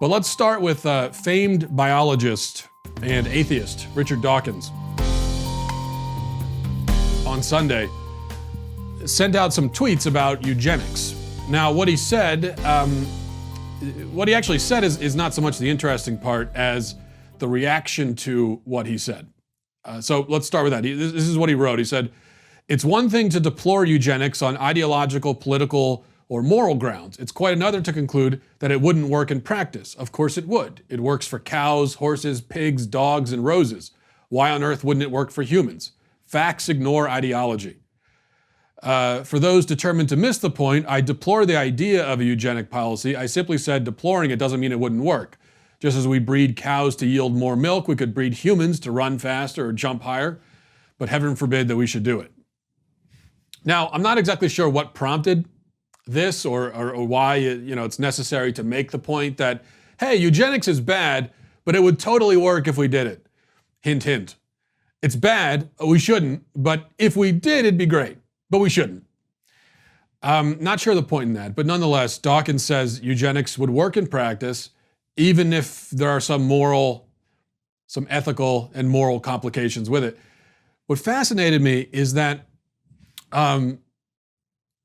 But let's start with famed biologist and atheist Richard Dawkins. On Sunday, sent out some tweets about eugenics. Now, what he said, what he actually said is not so much the interesting part as the reaction to what he said. So let's start with that. This is what he wrote. He said, "It's one thing to deplore eugenics on ideological, political, or moral grounds. It's quite another to conclude that it wouldn't work in practice. Of course it would. It works for cows, horses, pigs, dogs, and roses. Why on earth wouldn't it work for humans? Facts ignore ideology. For those determined to miss the point, I deplore the idea of a eugenic policy. I simply said deploring it doesn't mean it wouldn't work. Just as we breed cows to yield more milk, we could breed humans to run faster or jump higher, but heaven forbid that we should do it." Now, I'm not exactly sure what prompted this or why it's necessary to make the point that, hey, eugenics is bad, but it would totally work if we did it. Hint, hint. It's bad, we shouldn't, but if we did, it'd be great, but we shouldn't. Not sure the point in that, but nonetheless, Dawkins says eugenics would work in practice, even if there are some ethical and moral complications with it. What fascinated me is that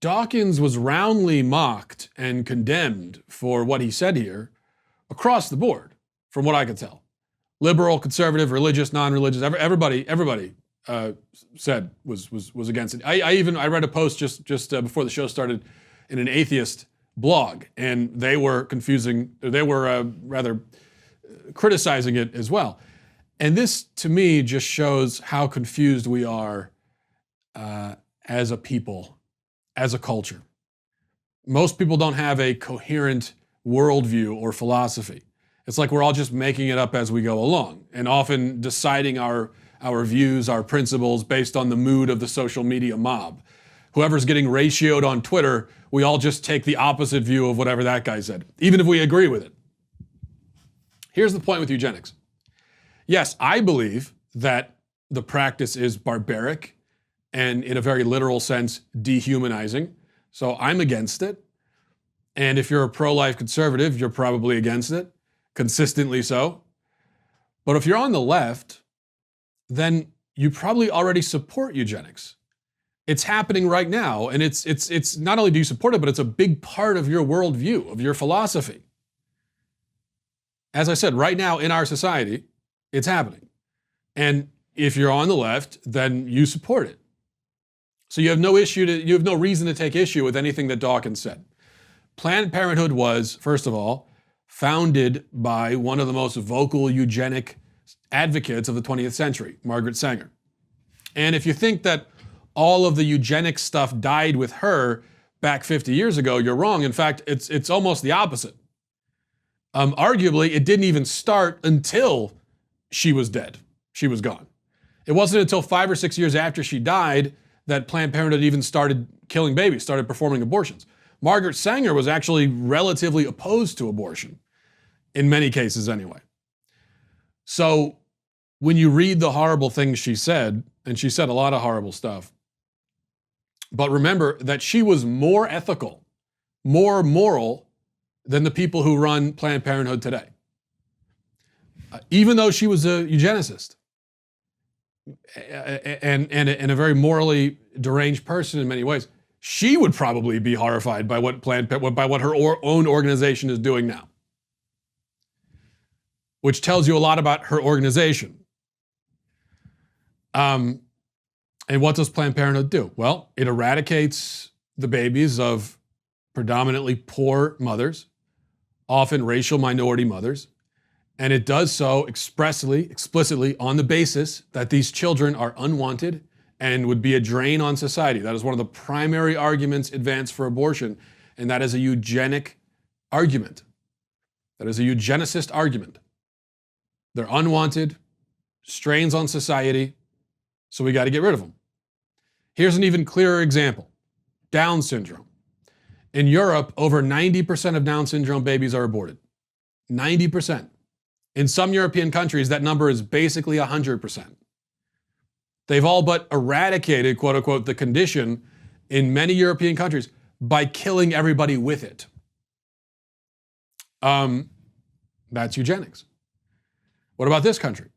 Dawkins was roundly mocked and condemned for what he said here across the board, from what I could tell. Liberal, conservative, religious, non-religious, everybody said was against it. I read a post just before the show started in an atheist blog, and they were rather criticizing it as well. And this, to me, just shows how confused we are as a people, as a culture. Most people don't have a coherent worldview or philosophy. It's like we're all just making it up as we go along, and often deciding our views, our principles based on the mood of the social media mob. Whoever's getting ratioed on Twitter, we all just take the opposite view of whatever that guy said, even if we agree with it. Here's the point with eugenics. Yes, I believe that the practice is barbaric and, in a very literal sense, dehumanizing. So I'm against it. And if you're a pro-life conservative, you're probably against it, consistently so. But if you're on the left, then you probably already support eugenics. It's happening right now, and it's not only do you support it, but it's a big part of your worldview, of your philosophy. As I said, right now in our society, it's happening. And if you're on the left, then you support it. So you have no reason to take issue with anything that Dawkins said. Planned Parenthood was, first of all, founded by one of the most vocal eugenic advocates of the 20th century, Margaret Sanger. And if you think that all of the eugenic stuff died with her back 50 years ago, you're wrong. In fact, it's almost the opposite. Arguably, it didn't even start until she was dead. She was gone. It wasn't until 5 or 6 years after she died that Planned Parenthood even started killing babies, started performing abortions. Margaret Sanger was actually relatively opposed to abortion, in many cases anyway. So when you read the horrible things she said, and she said a lot of horrible stuff, but remember that she was more ethical, more moral than the people who run Planned Parenthood today. Even though she was a eugenicist and a very morally deranged person in many ways, she would probably be horrified by what her own organization is doing now, which tells you a lot about her organization. And what does Planned Parenthood do? Well, it eradicates the babies of predominantly poor mothers, often racial minority mothers, and it does so explicitly on the basis that these children are unwanted and would be a drain on society. That is one of the primary arguments advanced for abortion, and that is a eugenic argument. That is a eugenicist argument. They're unwanted, strains on society, so we got to get rid of them. Here's an even clearer example. Down syndrome. In Europe, over 90% of Down syndrome babies are aborted. 90%. In some European countries, that number is basically 100%. They've all but eradicated, quote unquote, the condition in many European countries by killing everybody with it. That's eugenics. What about this country?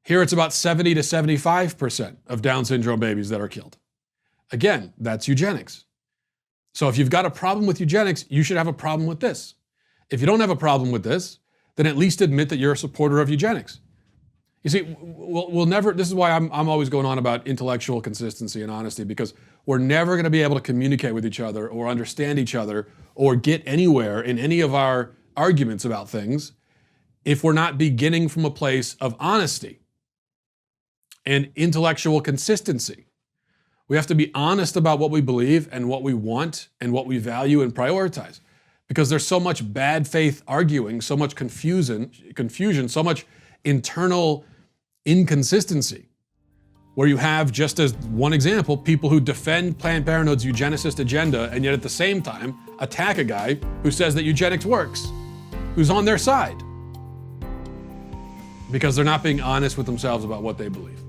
Here it's about 70 to 75% of Down syndrome babies that are killed. Again, that's eugenics. So if you've got a problem with eugenics, you should have a problem with this. If you don't have a problem with this, then at least admit that you're a supporter of eugenics. You see, we'll never, this is why I'm always going on about intellectual consistency and honesty, because we're never going to be able to communicate with each other or understand each other or get anywhere in any of our arguments about things if we're not beginning from a place of honesty and intellectual consistency. We have to be honest about what we believe and what we want and what we value and prioritize, because there's so much bad faith arguing, so much confusion, so much internal inconsistency, where you have, just as one example, people who defend Planned Parenthood's eugenicist agenda and yet at the same time attack a guy who says that eugenics works, who's on their side, because they're not being honest with themselves about what they believe.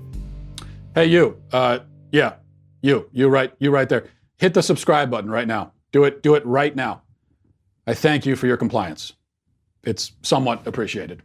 Hey, you, you right there. Hit the subscribe button right now. Do it right now. I thank you for your compliance. It's somewhat appreciated.